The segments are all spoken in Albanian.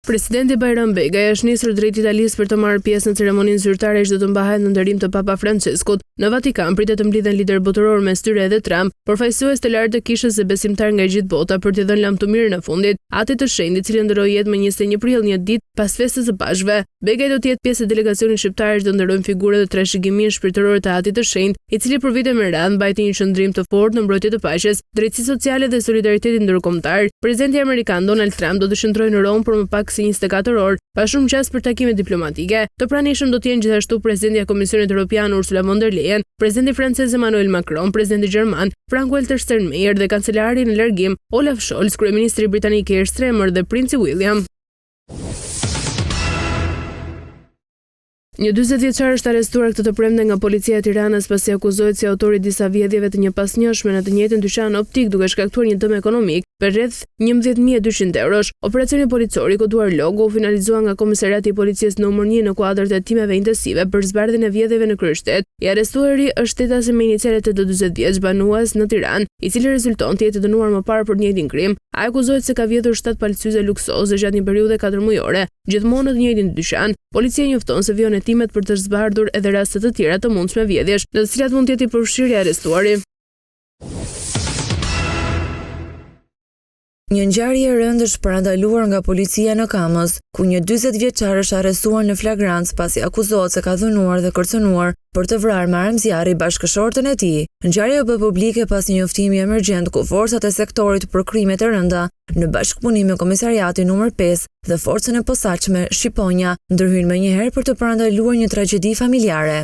Presidenti Bajram Begaj është nisur drejt Italisë për të marrë pjesë në ceremoninë zyrtare që do të mbahet në nderim të Papa Franceskut. Në Vatikan pritet të mblidhen lider botëror mes tyre edhe Trump, përfaqësues të lartë të kishës dhe besimtar nga gjithë bota për t'i dhënë lam të mirë në fundit atit të shenjtë, i cili ndroi jetë më 21 prill, një ditë pas festës së Pashkve. Begaj do të jetë pjesë e delegacionit shqiptar që do ndërojnë figurë dhe trashëgimin shpirtëror të atit të shenjtë, i cili për vite me radhë mbajti një qëndrim të fortë në mbrojtje të paqes, drejtësi sociale dhe solidaritetin ndërkombëtar. Presidenti amerikan Donald Trump do të shndrojë në Rom për më pak se 24 orë, pa shumë qas për takime diplomatike. Të pranishëm do të jenë gjithashtu presidenti i Komisionit Evropian Ursula von der Leyen, presidenti francez Emmanuel Macron, presidenti gjerman Frank-Walter Steinmeier dhe kancelari në largim Olaf Scholz, kryeministri britanik Keir Starmer dhe princi William. Një 40 vjeçar është arrestuar këtë të premte nga policia e Tiranës pasi akuzohet si autori disa vjedhjeve të një pasnjëshme në të njëjtin dyqan optik, duke shkaktuar një dëm ekonomik për rreth 11.200 eurosh. Operacioni policor i koduar Logo u finalizua nga Komisariati i Policisë numër 1 në kuadër të hetimeve intensive për zbardhjen e vjedhjeve në kryeqytet. I arrestuari është tetasi me inicialet të 40 vjeç banues në Tiranë, i cili rezulton të jetë dënuar më parë për njëjtin krim. Ai akuzohet se ka vjedhur 7 palësyze luksoze gjatë një periudhe 4 mujore, gjithmonë në të njëjtin dyqan. Policia njofton se vjen hetimet për të zbardhur edhe raste të tjera të mundshme vjedhjesh, në të cilat mund të jetë i përfshirë i arrestuari. Një ngjarje e rëndë është parandaluar nga policia në Kamës, ku një 40 vjeçar është arrestuar në flagrancë pasi akuzohet se ka dhunuar dhe kërcënuar për të vrarë me armë zjarri bashkëshortën e tij. Ngjarja u bë publike pas një njoftimi emergjent ku forcat e sektorit për krimet e rënda, në bashkëpunim me Komisariatin numër 5 dhe forcën e posaçme Shqiponja, ndërhyn menjëherë për të parandaluar një tragjedi familjare.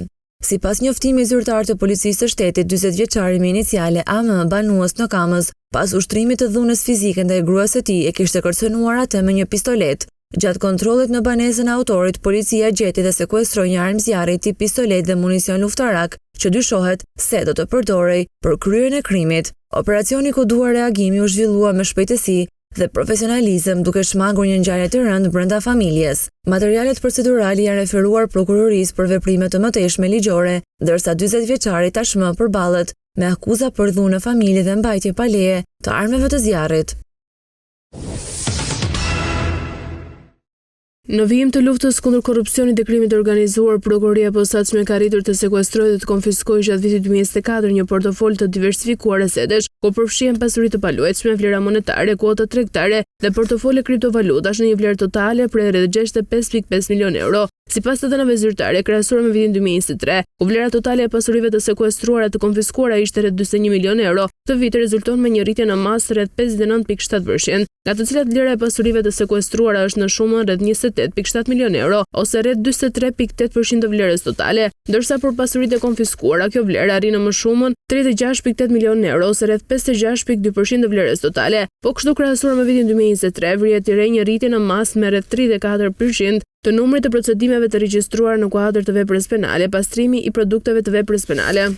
Sipas njoftimit zyrtar të policisë së shtetit, 40 vjeçari me iniciale AM, banues në Kamës, pas ushtrimit të dhunës fizike ndaj gruas së tij, e kishte kërcënuar atë me një pistolet. Gjatë kontrollit në banesën e autorit, policia gjeti dhe sekuestroi një armë zjarri tip pistolet dhe municion luftarak, që dyshohet se do të përdorej për kryerjen e krimit. Operacioni koduar reagimi u zhvillua me shpejtësi dhe profesionalizëm, duke shmangur një ngjarje të rëndë brenda familjes. Materialet procedurale janë referuar prokurorisë për veprime të mëtejshme ligjore, ndërsa 40 vjeçari tashmë përballet me akuza për dhunë në familje dhe mbajtje pa leje të armëve të zjarrit. Në vijim të luftës kundër korrupsionit dhe krimit të organizuar, prokuroria e posaçme ka arritur të sekuestrojë dhe të konfiskojë gjatë vitit 2024 një portofol të diversifikuar asetesh, ku përfshihen pasuri të paluajtshme, vlera monetare, kuota tregtare dhe portofole kriptovalutash në një vlerë totale për rreth 65.5 milion euro. Sipas të dhënave zyrtare krahasuar me vitin 2023, ku vlera totale e pasurive të sekuestruara të konfiskuara ishte rreth 41 milion euro, këtë vit rezulton me një rritje në masë rreth 59.7%, nga të cilat vlera e pasurive të sekuestruara është në shumën rreth 28.7 milion euro, ose rreth 43.8% të vlerës totale, ndërsa për pasuritë e konfiskuara kjo vlerë arrin në më shumën 36.8 milion euro, ose rreth 56.2% të vlerës totale. Po kështu krahasuar me vitin 2023, vrihet të re një rritje në masë me rreth 34% të numrit të procedimeve të regjistruar në kuadër të veprës penale, pastrimi i produkteve të veprës penale.